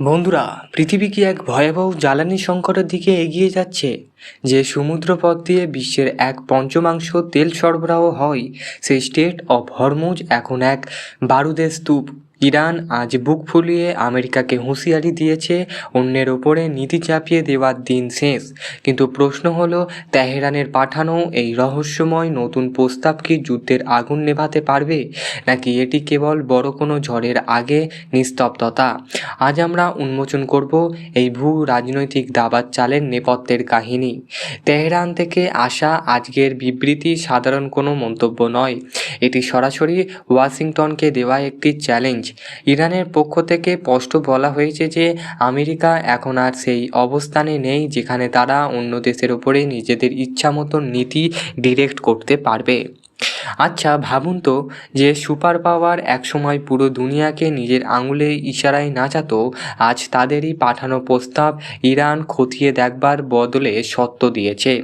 বন্ধুরা, পৃথিবী কি এক ভয়াবহ জ্বালানি সংকটের দিকে এগিয়ে যাচ্ছে? যে সমুদ্রপথ দিয়ে বিশ্বের 1/5 তেল সরবরাহ হয়, সেই স্টেট অফ হরমুজ এখন এক বারুদের স্তূপ। ইরান আজ বুক ফুলিয়ে আমেরিকাকে হুঁশিয়ারি দিয়েছে, অন্যের ওপরে নীতি চাপিয়ে দেওয়ার দিন শেষ। কিন্তু প্রশ্ন হলো, তেহরানের পাঠানো এই রহস্যময় নতুন প্রস্তাব কি যুদ্ধের আগুন নেভাতে পারবে, নাকি এটি কেবল বড় কোনো ঝড়ের আগে নিস্তব্ধতা? আজ আমরা উন্মোচন করব এই ভূ রাজনৈতিক দাবার চালের নেপথ্যের কাহিনী। তেহরান থেকে আসা আজকের বিবৃতি সাধারণ কোনো মন্তব্য নয়, এটি সরাসরি ওয়াশিংটনকে দেওয়া একটি চ্যালেঞ্জ। ইরানের পক্ষ থেকে স্পষ্ট বলা হয়েছে যে আমেরিকা এখন আর সেই অবস্থানে নেই যেখানে তারা অন্য দেশের উপরে নিজেদের ইচ্ছামতো নীতি ডিরেক্ট করতে পারবে। আচ্ছা ভাবুন তো, যে সুপার পাওয়ার একসময় পুরো দুনিয়াকে নিজের আঙুলে ইশারায় নাচাতো, আজ তাদেরই পাঠানো প্রস্তাব ইরান খতিয়ে দেখবার বদলে সত্য দিয়েছে।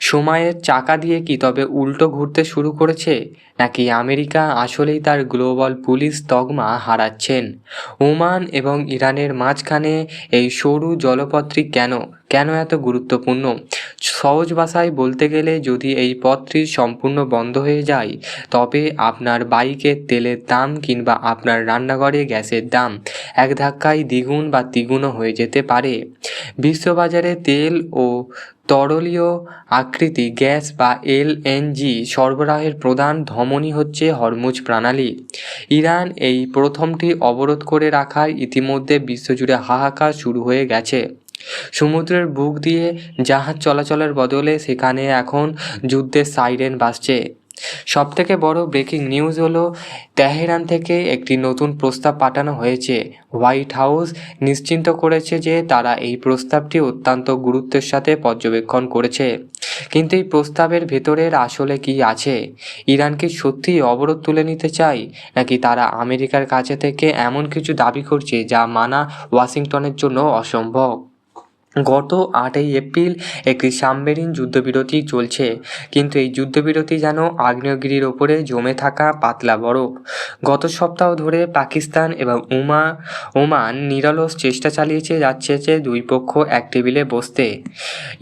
সময়ের চাকা দিয়ে কি তবে উল্টো ঘুরতে শুরু করেছে, নাকি আমেরিকা আসলেই তার গ্লোবাল পুলিশ তকমা হারাচ্ছেন? ওমান এবং ইরানের মাঝখানে এই সরু জলপথটি কেন এত গুরুত্বপূর্ণ? সহজ ভাষায় বলতে গেলে, যদি এই পথটি সম্পূর্ণ বন্ধ হয়ে যায়, তবে আপনার বাইকের তেলের দাম কিংবা আপনার রান্নাঘরে গ্যাসের দাম এক ধাক্কায় দ্বিগুণ বা তিগুণও হয়ে যেতে পারে। বিশ্ববাজারে তেল ও তরলীয় আকৃতি গ্যাস বা এলএনজি সরবরাহের প্রধান ধমনী হচ্ছে হরমুজ প্রণালী। ইরান এই প্রথমটি অবরোধ করে রাখায় ইতিমধ্যে বিশ্বজুড়ে হাহাকার শুরু হয়ে গেছে। সমুদ্রের বুক দিয়ে জাহাজ চলাচলের বদলে সেখানে এখন যুদ্ধের সাইরেন বাজছে। সবথেকে বড় ব্রেকিং নিউজ হলো, তেহরান থেকে একটি নতুন প্রস্তাব পাঠানো হয়েছে। হোয়াইট হাউস নিশ্চিত করেছে যে তারা এই প্রস্তাবটি অত্যন্ত গুরুত্বের সাথে পর্যবেক্ষণ করেছে। কিন্তু এই প্রস্তাবের ভেতরের আসলে কি আছে? ইরান কি সত্যিই অবরোধ তুলে নিতে চায়, নাকি তারা আমেরিকার কাছে থেকে এমন কিছু দাবি করছে যা মানা ওয়াশিংটনের জন্য অসম্ভব? গত 8ই এপ্রিল একটি সাবমেরিন যুদ্ধবিরতি চলছে, কিন্তু এই যুদ্ধবিরতি যেন আগ্নেয়গিরির ওপরে জমে থাকা পাতলা বরফ। গত সপ্তাহ ধরে পাকিস্তান এবং ওমান নিরলস চেষ্টা চালিয়েছে যাচ্ছে যে দুই পক্ষ এক টেবিলে বসতে।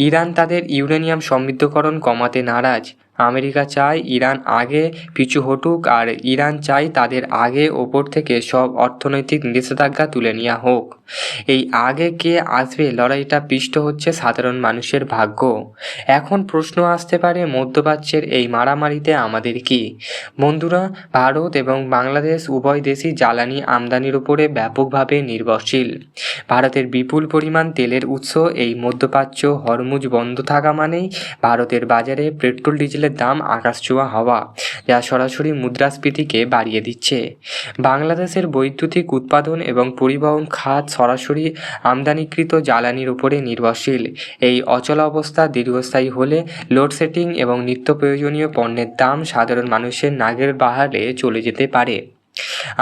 ইরান তাদের ইউরেনিয়াম সমৃদ্ধকরণ কমাতে নারাজ। আমেরিকা চায় ইরান আগে পিছু হটুক, আর ইরান চায় তাদের আগে ওপর থেকে সব অর্থনৈতিক নিষেধাজ্ঞা তুলে নেওয়া হোক। এই আগে কে আসবে লড়াইটা পিষ্ট হচ্ছে সাধারণ মানুষের ভাগ্য। এখন প্রশ্ন আসতে পারে, মধ্যপ্রাচ্যের এই মারামারিতে আমাদের কি? বন্ধুরা, ভারত এবং বাংলাদেশ উভয় দেশই জ্বালানি আমদানির উপরে ব্যাপকভাবে নির্ভরশীল। ভারতের বিপুল পরিমাণ তেলের উৎস এই মধ্যপ্রাচ্য হরমুজ বন্ধ থাকা মানেই ভারতের বাজারে পেট্রোল ডিজেলের দাম আকাশছোঁয়া হওয়া, যা সরাসরি মুদ্রাস্ফীতিকে বাড়িয়ে দিচ্ছে। বাংলাদেশের বৈদ্যুতিক উৎপাদন এবং পরিবহন খাত সরাসরি আমদানিকৃত জ্বালানির উপরে নির্ভরশীল। এই অচলাবস্থা দীর্ঘস্থায়ী হলে লোডশেডিং এবং নিত্য প্রয়োজনীয় পণ্যের দাম সাধারণ মানুষের নাগের বাহারে চলে যেতে পারে।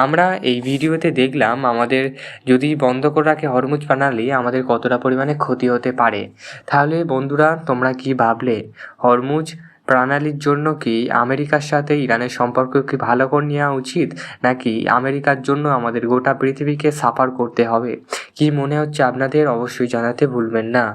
আমরা এই ভিডিওতে দেখলাম, আমাদের যদি বন্ধ করে রাখে হরমুজ প্রণালী, আমাদের কতটা পরিমাণে ক্ষতি হতে পারে। তাহলে বন্ধুরা, তোমরা কি ভাবলে? হরমুজ প্রণালীর জন্য কি আমেরিকার সাথে ইরানের সম্পর্ক কি ভালো করে নেওয়া উচিত, নাকি আমেরিকার জন্য আমাদের গোটা পৃথিবীকে সাফার করতে হবে? কি মনে হচ্ছে আপনাদের? অবশ্যই জানাতে ভুলবেন না।